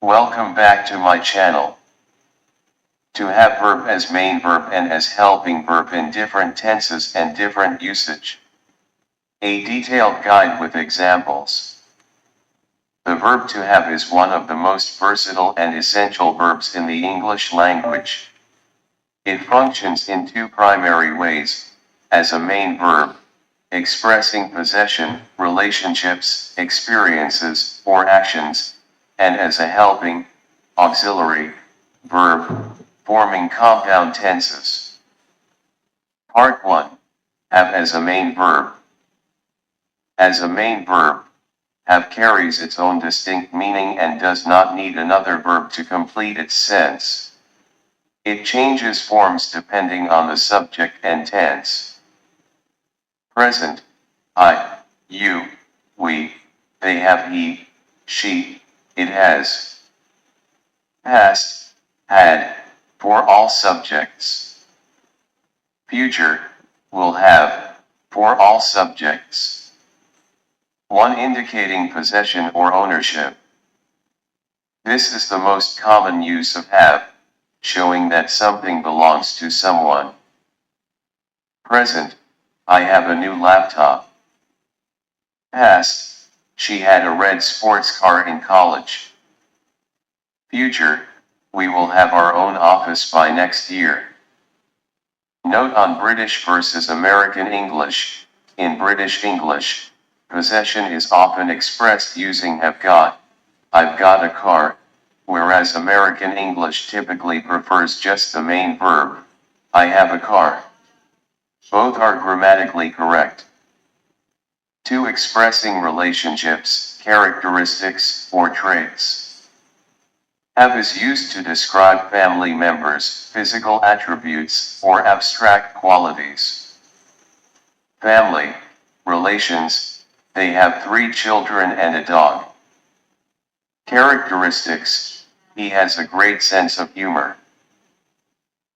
Welcome back to my channel. To have verb as main verb and as helping verb in different tenses and different usage. A detailed guide with examples. The verb to have is one of the most versatile and essential verbs in the English language. It functions in two primary ways: as a main verb, expressing possession, relationships, experiences, or actions, and as a helping, auxiliary, verb, forming compound tenses. Part 1. Have as a main verb. As a main verb, have carries its own distinct meaning and does not need another verb to complete its sense. It changes forms depending on the subject and tense. Present, I, you, we, they have he, she, it has. Past, had, for all subjects. Future, will have, for all subjects. One indicating possession or ownership. This is the most common use of have, showing that something belongs to someone. Present, I have a new laptop. Past, she had a red sports car in college. Future, we will have our own office by next year. Note on British versus American English. In British English, possession is often expressed using have got, I've got a car, whereas American English typically prefers just the main verb, I have a car. Both are grammatically correct. 2. Expressing relationships, characteristics, or traits. Have is used to describe family members, physical attributes, or abstract qualities. Family, relations, they have 3 children and a dog. Characteristics, he has a great sense of humor.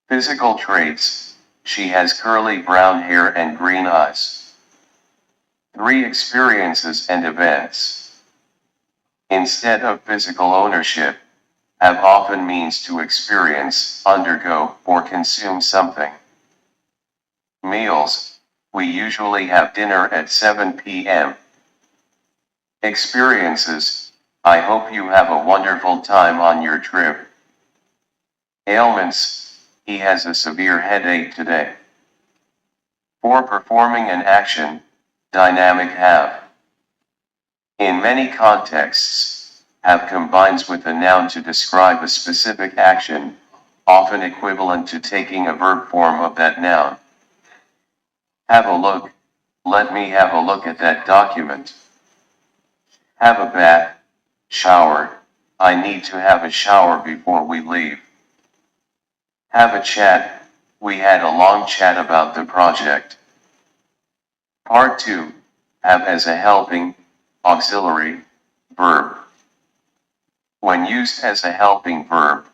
Physical traits, she has curly brown hair and green eyes. 3. Experiences and events. Instead of physical ownership, have often means to experience, undergo, or consume something. Meals, we usually have dinner at 7 p.m. Experiences, I hope you have a wonderful time on your trip. Ailments, he has a severe headache today. For performing an action, dynamic have. In many contexts, have combines with a noun to describe a specific action, often equivalent to taking a verb form of that noun. Have a look, let me have a look at that document. Have a bath, shower, I need to have a shower before we leave. Have a chat, we had a long chat about the project. Part 2, have as a helping, auxiliary, verb. When used as a helping verb,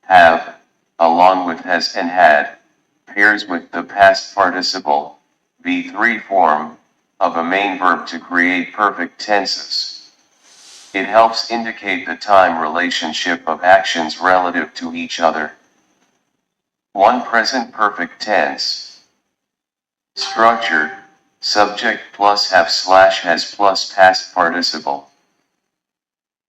have, along with has and had, pairs with the past participle, V3 form, of a main verb to create perfect tenses. It helps indicate the time relationship of actions relative to each other. 1. Present perfect tense. Structure, subject plus have slash has plus past participle.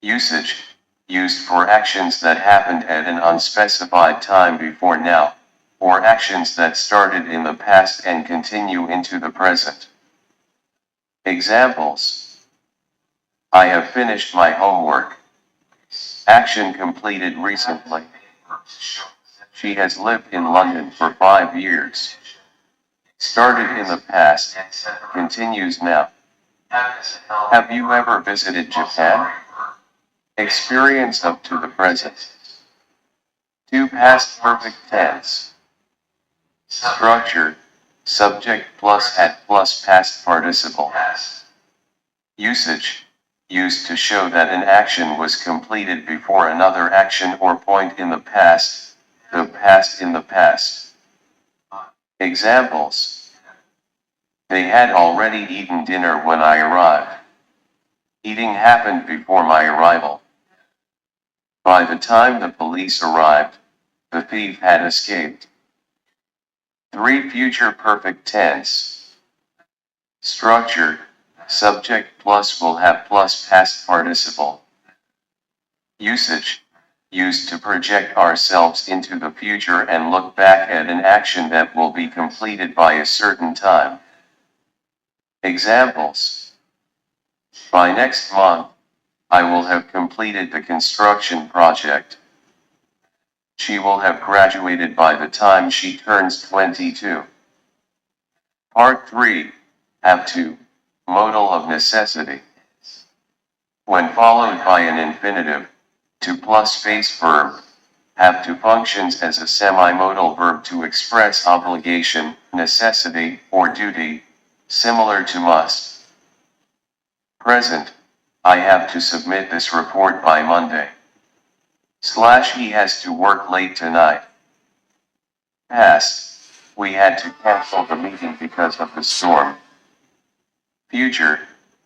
Usage, used for actions that happened at an unspecified time before now, or actions that started in the past and continue into the present. Examples. I have finished my homework. Action completed recently. She has lived in London for 5 years. Started in the past, continues now. Have you ever visited Japan? Experience up to the present. 2. Past perfect tense. Structure, subject plus had plus past participle. Usage, used to show that an action was completed before another action or point in the past in the past. Examples. They had already eaten dinner when I arrived. Eating happened before my arrival. By the time the police arrived, the thief had escaped. 3. Future perfect tense. Structure, subject plus will have plus past participle. Usage, used to project ourselves into the future and look back at an action that will be completed by a certain time. Examples. By next month, I will have completed the construction project. She will have graduated by the time she turns 22. Part 3. Have to. Modal of necessity. When followed by an infinitive, to plus space verb, have to functions as a semi-modal verb to express obligation, necessity, or duty, similar to must. Present, I have to submit this report by Monday. / he has to work late tonight. Past, we had to cancel the meeting because of the storm. Future,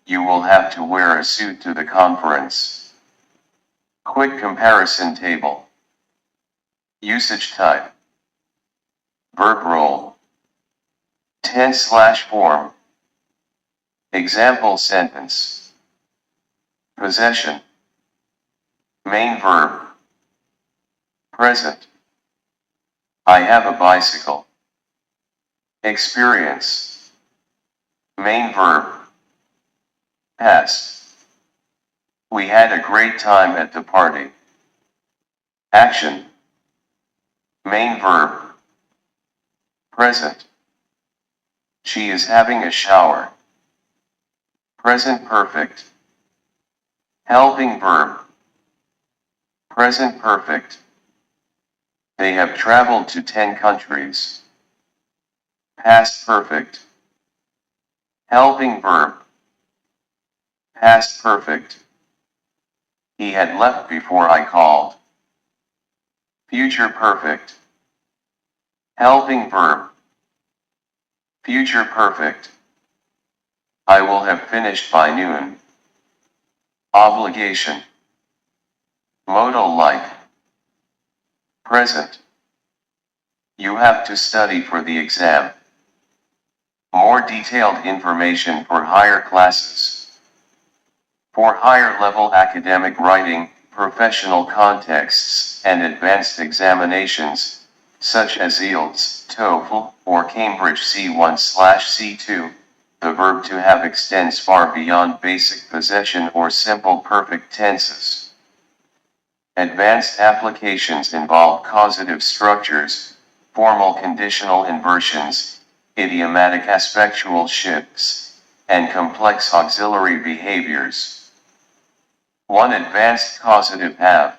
you will have to wear a suit to the conference. Quick comparison table. Usage type. Verb role. Tense/form. Example sentence. Possession. Main verb. Present. I have a bicycle. Experience. Main verb. Past. We had a great time at the party. Action. Main verb. Present. She is having a shower. Present perfect. Helping verb. Present perfect. They have traveled to 10 countries. Past perfect. Helping verb. Past perfect. He had left before I called. Future perfect. Helping verb. Future perfect. I will have finished by noon. Obligation. Modal like. Present. You have to study for the exam. More detailed information for higher classes. For higher level academic writing, professional contexts, and advanced examinations, such as IELTS, TOEFL, or Cambridge C1/C2, the verb to have extends far beyond basic possession or simple perfect tenses. Advanced applications involve causative structures, formal conditional inversions, idiomatic aspectual shifts, and complex auxiliary behaviors. 1. Advanced causative have.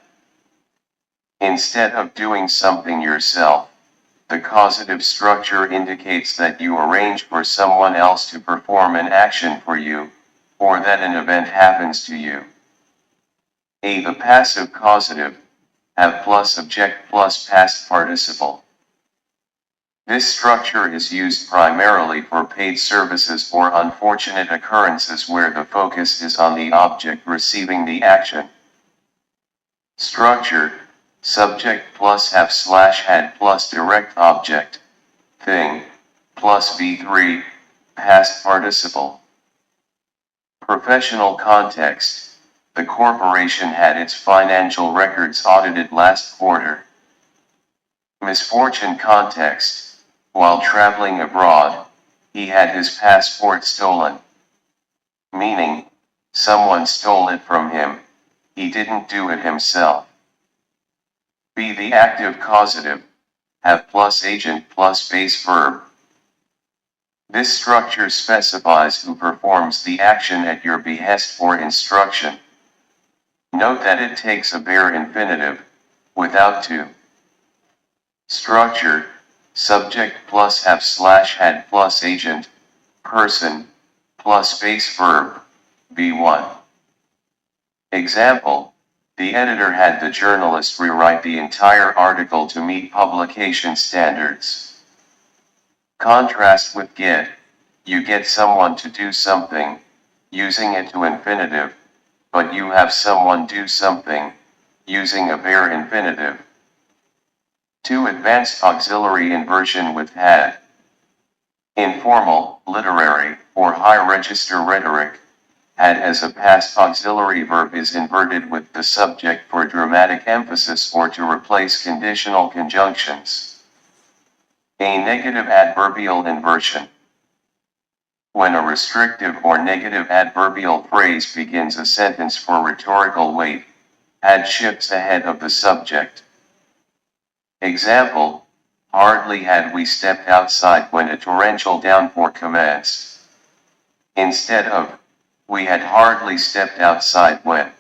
Instead of doing something yourself, the causative structure indicates that you arrange for someone else to perform an action for you, or that an event happens to you. A. The passive causative, have plus subject plus past participle. This structure is used primarily for paid services or unfortunate occurrences where the focus is on the object receiving the action. Structure, subject plus have / had plus direct object, thing, plus V3, past participle. Professional context, the corporation had its financial records audited last quarter. Misfortune context, while traveling abroad, he had his passport stolen. Meaning, someone stole it from him, he didn't do it himself. B. The active causative, have plus agent plus base verb. This structure specifies who performs the action at your behest for instruction. Note that it takes a bare infinitive, without to. Structure, subject plus have / had plus agent, person, plus base verb, B1. Example, the editor had the journalist rewrite the entire article to meet publication standards. Contrast with get, you get someone to do something, using it to infinitive, but you have someone do something, using a bare infinitive. 2. Advanced auxiliary inversion with had. In formal, literary, or high-register rhetoric, had as a past auxiliary verb is inverted with the subject for dramatic emphasis or to replace conditional conjunctions. A negative adverbial inversion. When a restrictive or negative adverbial phrase begins a sentence for rhetorical weight, had shifts ahead of the subject. Example, hardly had we stepped outside when a torrential downpour commenced. Instead of, we had hardly stepped outside when.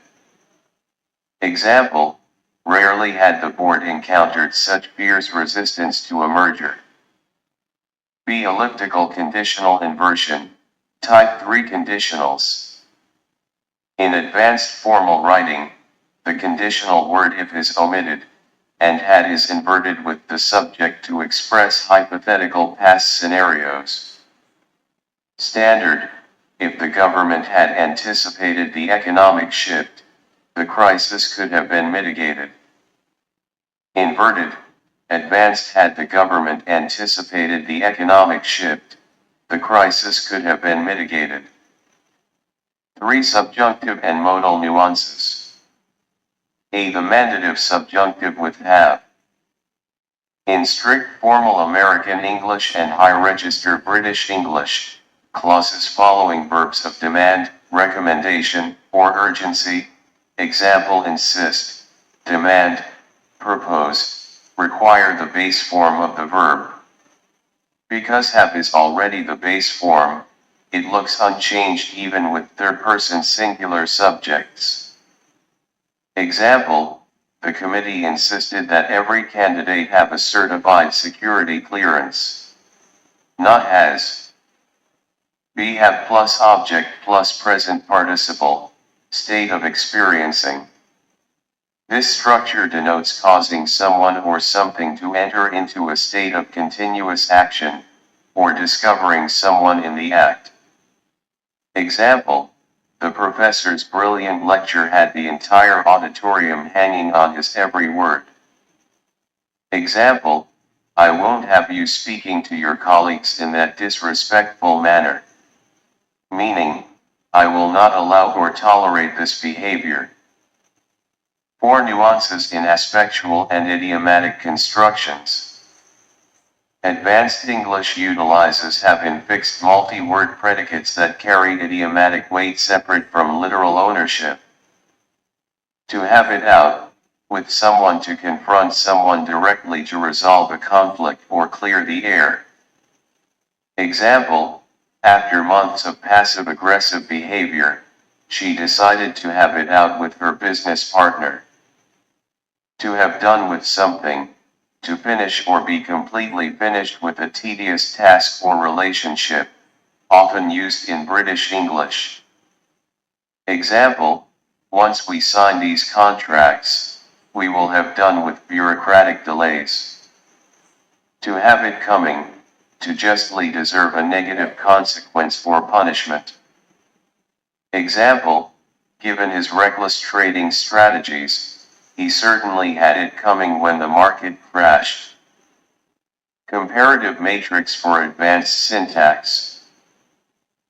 Example, rarely had the board encountered such fierce resistance to a merger. B. Elliptical conditional inversion, type 3 conditionals. In advanced formal writing, the conditional word if is omitted, and had is inverted with the subject to express hypothetical past scenarios. Standard, if the government had anticipated the economic shift, the crisis could have been mitigated. Inverted, advanced had the government anticipated the economic shift, the crisis could have been mitigated. 3. Subjunctive and modal nuances. A. The mandative subjunctive with have. In strict formal American English and high-register British English, clauses following verbs of demand, recommendation, or urgency, example insist, demand, propose, require the base form of the verb. Because have is already the base form, it looks unchanged even with third-person singular subjects. Example, the committee insisted that every candidate have a certified security clearance. Not has. B. Have plus object plus present participle, state of experiencing. This structure denotes causing someone or something to enter into a state of continuous action, or discovering someone in the act. Example, the professor's brilliant lecture had the entire auditorium hanging on his every word. Example, I won't have you speaking to your colleagues in that disrespectful manner. Meaning, I will not allow or tolerate this behavior. 4. Nuances in aspectual and idiomatic constructions. Advanced English utilizes have in fixed multi-word predicates that carry idiomatic weight separate from literal ownership. To have it out, with someone to confront someone directly to resolve a conflict or clear the air. Example, after months of passive-aggressive behavior, she decided to have it out with her business partner. To have done with something, to finish or be completely finished with a tedious task or relationship, often used in British English. Example, once we sign these contracts, we will have done with bureaucratic delays. To have it coming, to justly deserve a negative consequence or punishment. Example, given his reckless trading strategies, he certainly had it coming when the market crashed. Comparative matrix for advanced syntax.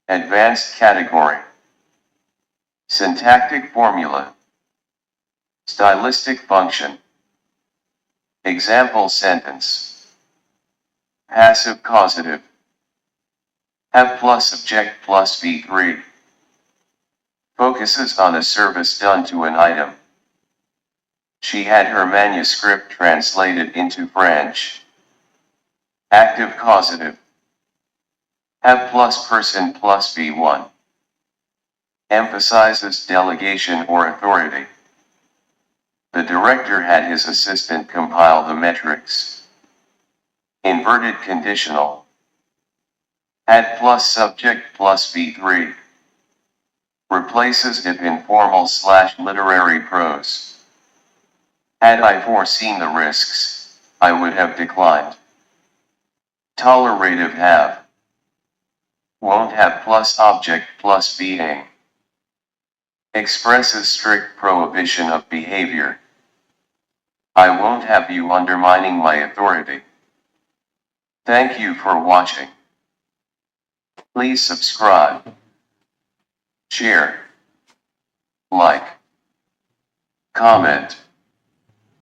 Advanced category. Syntactic formula. Stylistic function. Example sentence. Passive causative. Have plus subject plus V3. Focuses on a service done to an item. She had her manuscript translated into French. Active causative. Have plus person plus V1. Emphasizes delegation or authority. The director had his assistant compile the metrics. Inverted conditional. Had plus subject plus V3. Replaces if in formal/literary prose. Had I foreseen the risks, I would have declined. Tolerative have. Won't have plus object plus being. Expresses strict prohibition of behavior, I won't have you undermining my authority. Thank you for watching. Please subscribe, share, like, comment.